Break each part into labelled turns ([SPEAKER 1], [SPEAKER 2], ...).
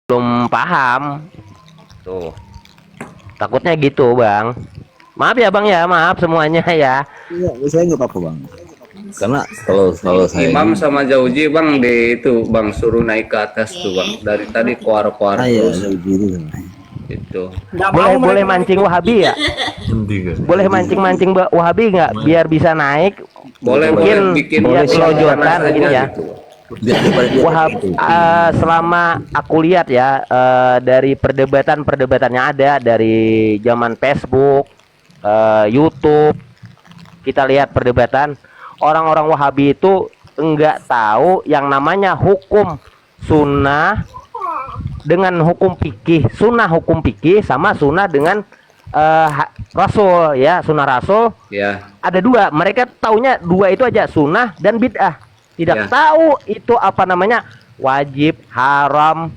[SPEAKER 1] belum paham tuh, takutnya gitu bang. Maaf ya bang ya, maaf semuanya ya.
[SPEAKER 2] Iya, saya nggak apa-apa bang. Karena kalau saya
[SPEAKER 3] Imam sama Jauji bang di itu bang suruh naik ke atas tuh bang, dari tadi kuar-kuar
[SPEAKER 2] ya
[SPEAKER 3] terus
[SPEAKER 2] gitu.
[SPEAKER 3] itu.
[SPEAKER 1] Boleh mancing Wahabi ya, boleh mancing Wahabi nggak biar bisa naik.
[SPEAKER 3] Boleh
[SPEAKER 1] Mungkin
[SPEAKER 3] bikin
[SPEAKER 1] biar kelojotan
[SPEAKER 3] aja
[SPEAKER 1] gini ya.
[SPEAKER 3] gitu.
[SPEAKER 1] Wahab, selama aku lihat ya, dari perdebatan-perdebatannya ada dari zaman Facebook, YouTube, kita lihat perdebatan orang-orang Wahabi itu enggak tahu yang namanya hukum sunnah dengan hukum fikih, sunnah hukum fikih sama sunnah dengan Rasul ya, sunnah Rasul.
[SPEAKER 3] Ya.
[SPEAKER 1] Ada dua, mereka taunya dua itu aja, sunnah dan bid'ah. Tidak
[SPEAKER 3] Ya.
[SPEAKER 1] tahu itu apa namanya wajib, haram,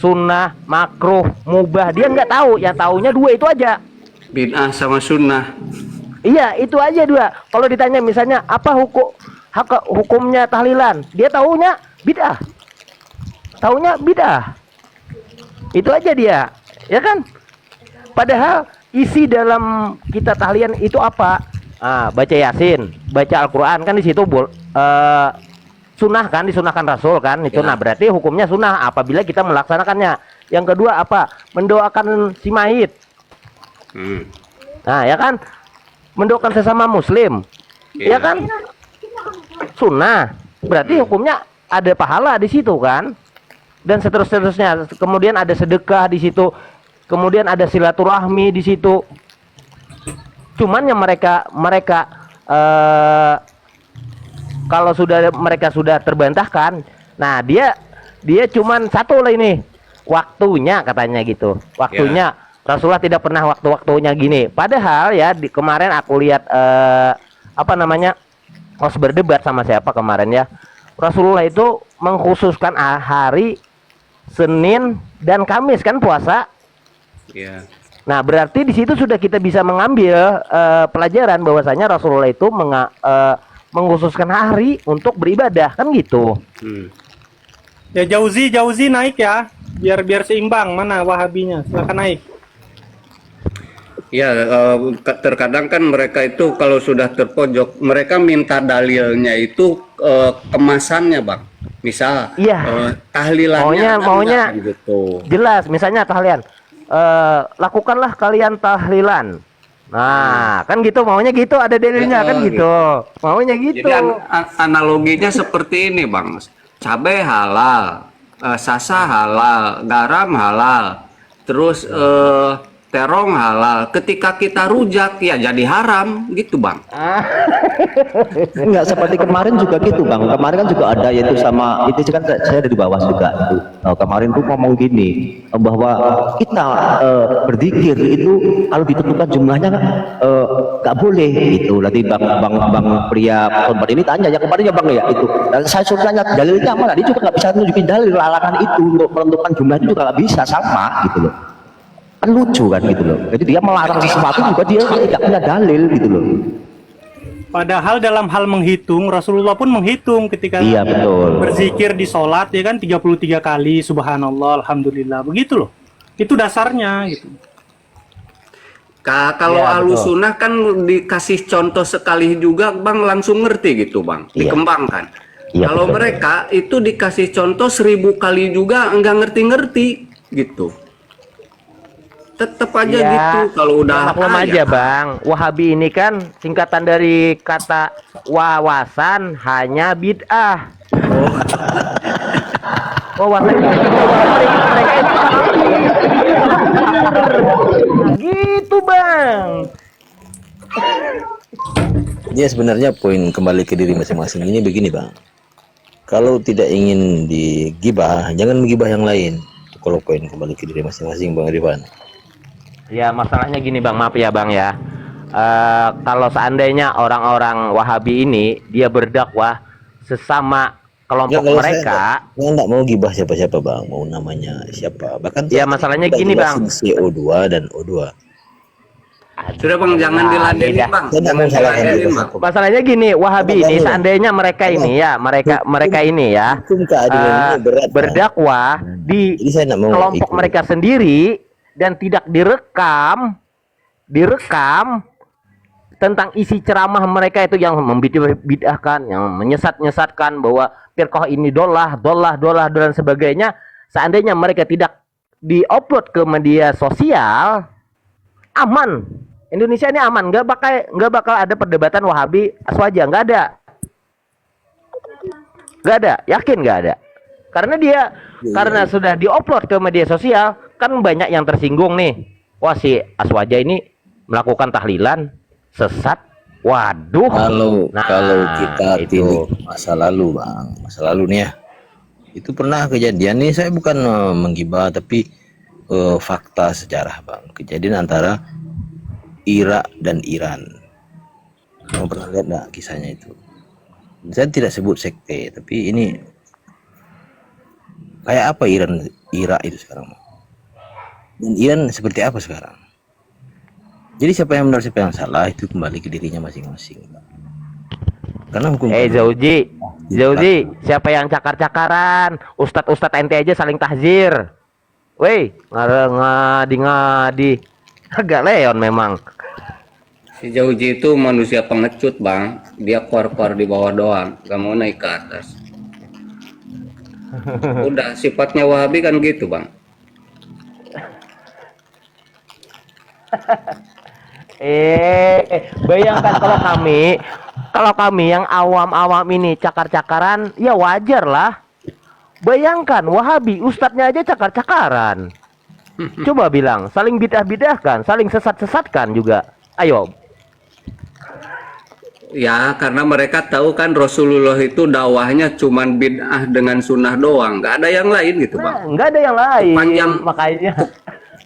[SPEAKER 1] sunnah, makruh, mubah. Dia nggak tahu, yang taunya dua itu aja.
[SPEAKER 3] Bid'ah sama sunnah.
[SPEAKER 1] Iya, itu aja dua. Kalau ditanya misalnya apa hukumnya tahlilan, dia taunya bid'ah. Taunya bid'ah. Itu aja dia, ya kan? Padahal isi dalam kita tahlilan itu apa? Baca Yasin, baca Al-Quran kan di situ sunnah kan, disunahkan Rasul kan itu. Nah berarti hukumnya sunnah apabila kita melaksanakannya. Yang kedua apa? Mendoakan si mayit. Nah ya kan, mendoakan sesama muslim, ya kan, sunnah. Berarti hukumnya ada pahala di situ kan, dan seterusnya. Kemudian ada sedekah di situ, kemudian ada silaturahmi di situ. Cuman yang mereka kalau mereka sudah terbantahkan, nah dia cuman satu lah ini, waktunya katanya gitu, waktunya Rasulullah tidak pernah waktunya gini. Padahal ya kemarin aku lihat apa namanya, pas berdebat sama siapa kemarin ya, Rasulullah itu mengkhususkan hari Senin dan Kamis kan puasa. Nah berarti di situ sudah kita bisa mengambil pelajaran bahwasanya Rasulullah itu mengkhususkan hari untuk beribadah kan gitu.
[SPEAKER 4] Ya Jauzi naik ya, biar seimbang. Mana Wahabinya, silakan naik.
[SPEAKER 3] Ya, terkadang kan mereka itu kalau sudah terpojok, mereka minta dalilnya itu kemasannya bang. Misal tahlilannya
[SPEAKER 1] maunya
[SPEAKER 3] gitu.
[SPEAKER 1] Jelas, misalnya tahlilan, lakukanlah kalian tahlilan. Nah kan gitu, maunya gitu, ada dalilnya kan gitu, maunya gitu.
[SPEAKER 3] Jadi analoginya seperti ini bang, cabai halal, sasa halal, garam halal, terus terong halal. Ketika kita rujak ya jadi haram gitu bang.
[SPEAKER 2] Enggak seperti kemarin juga gitu bang. Kemarin kan juga ada, yaitu sama itu kan saya dari bawah juga itu. Nah, kemarin tuh ngomong gini bahwa kita berzikir itu kalau ditentukan jumlahnya nggak boleh gitu. Nanti bang pria korban ini tanya yang kemarin ya bang ya itu. Dan saya suruh tanya dalilnya mana, dia juga nggak bisa nunjukin dalil larangan itu untuk menentukan jumlah itu juga nggak bisa, sama gitu loh. Kan lucu kan gitu loh. Jadi dia melarang sesuatu juga dia tidak punya dalil gitu loh.
[SPEAKER 4] Padahal dalam hal menghitung, Rasulullah pun menghitung ketika berzikir di sholat ya kan, 33 kali subhanallah alhamdulillah, begitu loh. Itu dasarnya gitu.
[SPEAKER 3] Kalau ahlu sunnah kan dikasih contoh sekali juga bang langsung ngerti gitu bang, dikembangkan. Kalau mereka itu dikasih contoh 1000 kali juga enggak ngerti-ngerti gitu. Tetap aja gitu kalau udah
[SPEAKER 1] maklum aja bang, Wahabi ini kan singkatan dari kata wawasan hanya bid'ah. Wawasan mereka gitu bang.
[SPEAKER 2] Dia sebenarnya poin kembali ke diri masing-masing ini begini bang. Kalau tidak ingin digibah, jangan menggibah yang lain. Kalau poin kembali ke diri masing-masing bang Rifan.
[SPEAKER 1] Ya masalahnya gini bang, maaf ya bang ya, kalau seandainya orang-orang Wahabi ini dia berdakwah sesama kelompok mereka,
[SPEAKER 2] saya nggak mau gibah siapa-siapa bang, mau namanya siapa, bahkan
[SPEAKER 1] ya masalahnya gini bang,
[SPEAKER 2] CO2 dan O2
[SPEAKER 3] Sudah bang, jangan
[SPEAKER 1] Nah,
[SPEAKER 3] diladenin
[SPEAKER 1] beda.
[SPEAKER 3] bang.
[SPEAKER 2] Saya nggak
[SPEAKER 3] Jangan
[SPEAKER 2] mau salahkan
[SPEAKER 3] diladenin
[SPEAKER 2] juga.
[SPEAKER 3] bang.
[SPEAKER 1] Masalahnya gini, Wahabi ini seandainya mereka ini ya, mereka ini ya
[SPEAKER 2] Hukum keadilan ini berat, Bang.
[SPEAKER 1] berdakwah di
[SPEAKER 2] Jadi saya nggak mau
[SPEAKER 1] kelompok
[SPEAKER 2] ikut.
[SPEAKER 1] mereka sendiri dan tidak direkam tentang isi ceramah mereka itu yang membid'ahkan, yang menyesat-nyesatkan bahwa firqah ini dolah dan sebagainya. Seandainya mereka tidak diupload ke media sosial, aman. Indonesia ini aman, nggak bakal ada perdebatan Wahabi Aswaja, nggak ada, yakin nggak ada. Karena karena sudah diupload ke media sosial, kan banyak yang tersinggung nih. Wah, si Aswaja ini melakukan tahlilan sesat. Waduh.
[SPEAKER 5] Kalau kita
[SPEAKER 1] itu.
[SPEAKER 5] tilik masa lalu bang, masa lalu nih ya, itu pernah kejadian nih. Saya bukan menggibah tapi fakta sejarah bang. Kejadian antara Irak dan Iran. Kamu pernah lihat nggak kisahnya itu? Saya tidak sebut sekte, tapi ini kayak apa Irak itu sekarang bang? Dan Iran seperti apa sekarang? Jadi siapa yang benar siapa yang salah itu kembali ke dirinya masing-masing. Karena hukum
[SPEAKER 1] Zauji, siapa yang cakar-cakaran? Ustadz ente aja saling tahzir. Weh, ngadi. Agak leon memang.
[SPEAKER 3] Si Jauji itu manusia pengecut bang. Dia kor-kor di bawah doang, gak mau naik ke atas. Udah sifatnya Wahabi kan gitu bang.
[SPEAKER 1] Bayangkan kalau kami yang awam-awam ini cakar-cakaran, ya wajar lah. Bayangkan Wahabi ustadznya aja cakar-cakaran. Coba bilang, saling bid'ah-bid'ahkan, saling sesat-sesatkan juga. Ayo.
[SPEAKER 3] Ya karena mereka tahu kan Rasulullah itu dakwahnya cuman bid'ah dengan sunnah doang, nggak ada yang lain gitu bang.
[SPEAKER 1] Nah, nggak ada yang lain.
[SPEAKER 3] Panjang.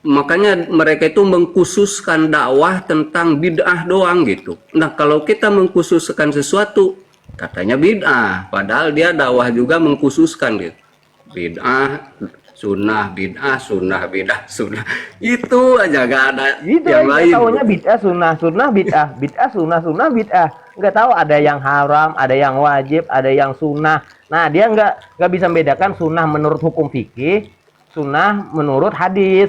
[SPEAKER 1] Makanya
[SPEAKER 3] mereka itu mengkhususkan dakwah tentang bid'ah doang gitu. Nah kalau kita mengkhususkan sesuatu katanya bid'ah, padahal dia dakwah juga mengkhususkan gitu. Bid'ah, sunnah, bid'ah, sunnah, bid'ah, sunnah. Itu aja gak ada
[SPEAKER 1] itu
[SPEAKER 3] yang
[SPEAKER 1] aja
[SPEAKER 3] lain.
[SPEAKER 1] taunya bid'ah, sunnah, bid'ah, sunnah, bid'ah. Nggak tahu ada yang haram, ada yang wajib, ada yang sunnah. Nah dia nggak bisa membedakan sunnah menurut hukum fikih, sunnah menurut hadis.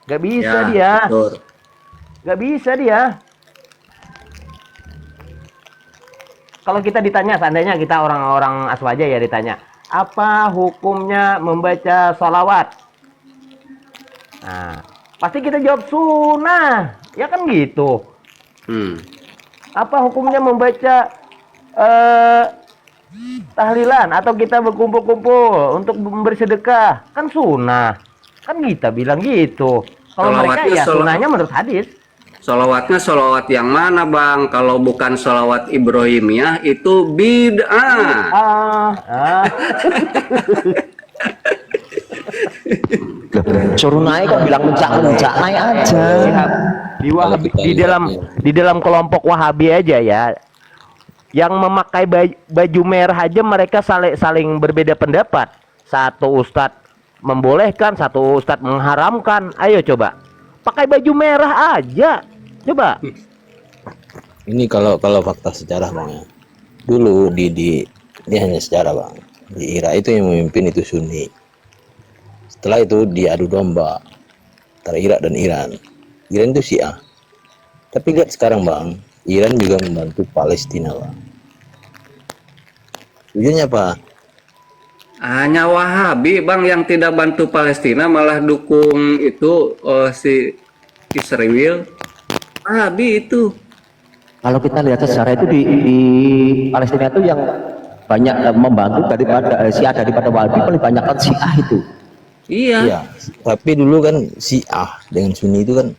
[SPEAKER 1] Nggak bisa
[SPEAKER 3] Ya,
[SPEAKER 1] dia.
[SPEAKER 3] betul.
[SPEAKER 1] Nggak bisa dia. Kalau kita ditanya, seandainya kita orang-orang Aswaja ya ditanya, apa hukumnya membaca sholawat? Nah, pasti kita jawab sunnah, ya kan gitu. Apa hukumnya membaca tahlilan atau kita berkumpul-kumpul untuk memberi sedekah? Kan sunnah, kan kita bilang gitu. Kalau mereka ya sunnahnya menurut hadis.
[SPEAKER 3] Sholawatnya sholawat yang mana bang? Kalau bukan sholawat Ibrahimiyah itu bid'ah.
[SPEAKER 2] Suruh naik kok bilang mencak naik aja.
[SPEAKER 1] Di dalam kelompok Wahabi aja ya, yang memakai baju merah aja mereka saling berbeda pendapat. Satu ustadz membolehkan, satu ustadz mengharamkan. Ayo coba pakai baju merah aja. Coba.
[SPEAKER 5] Ini kalau fakta sejarah bang ya. Dulu ini hanya sejarah bang. Di Irak itu yang memimpin itu Sunni. Setelah itu diadu domba antara Irak dan Iran. Iran itu Syiah. Tapi lihat sekarang bang, Iran juga membantu Palestina bang. Tujuannya apa?
[SPEAKER 3] Hanya Wahabi bang yang tidak bantu Palestina, malah dukung itu si Israel. Wahabi itu.
[SPEAKER 2] Kalau kita lihat sejarah itu di Palestina itu yang banyak membantu daripada Syiah daripada Wahabi paling banyak kan Syiah itu.
[SPEAKER 3] Iya.
[SPEAKER 5] Tapi dulu kan Syiah dengan Sunni itu kan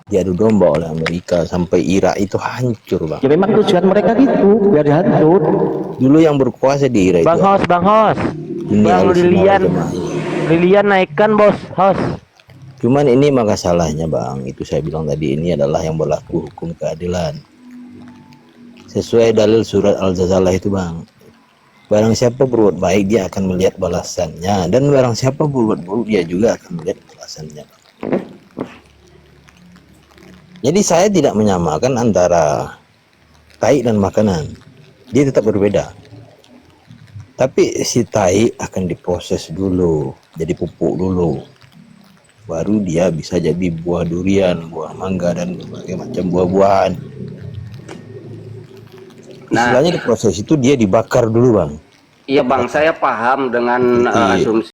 [SPEAKER 5] diadu domba oleh Amerika sampai Irak itu hancur bang.
[SPEAKER 2] Ya memang tujuan mereka gitu biar hancur.
[SPEAKER 5] Dulu yang berkuasa di Irak
[SPEAKER 1] Bang
[SPEAKER 5] itu.
[SPEAKER 1] Hos. Bang Lilian naikkan bos, Hos.
[SPEAKER 5] Cuman ini maka salahnya bang, itu saya bilang tadi ini adalah yang berlaku hukum keadilan. Sesuai dalil surat Al-Jazalah itu bang. Barang siapa berbuat baik dia akan melihat balasannya, dan barang siapa berbuat buruk dia juga akan melihat balasannya. Jadi saya tidak menyamakan antara tai dan makanan. Dia tetap berbeda. Tapi si tai akan diproses dulu, jadi pupuk dulu. Baru dia bisa jadi buah durian, buah mangga, dan berbagai macam buah-buahan.
[SPEAKER 3] Nah,
[SPEAKER 5] Istilahnya diproses itu dia dibakar dulu, Bang.
[SPEAKER 3] iya Bang, saya paham dengan
[SPEAKER 5] Iya.
[SPEAKER 3] asumsi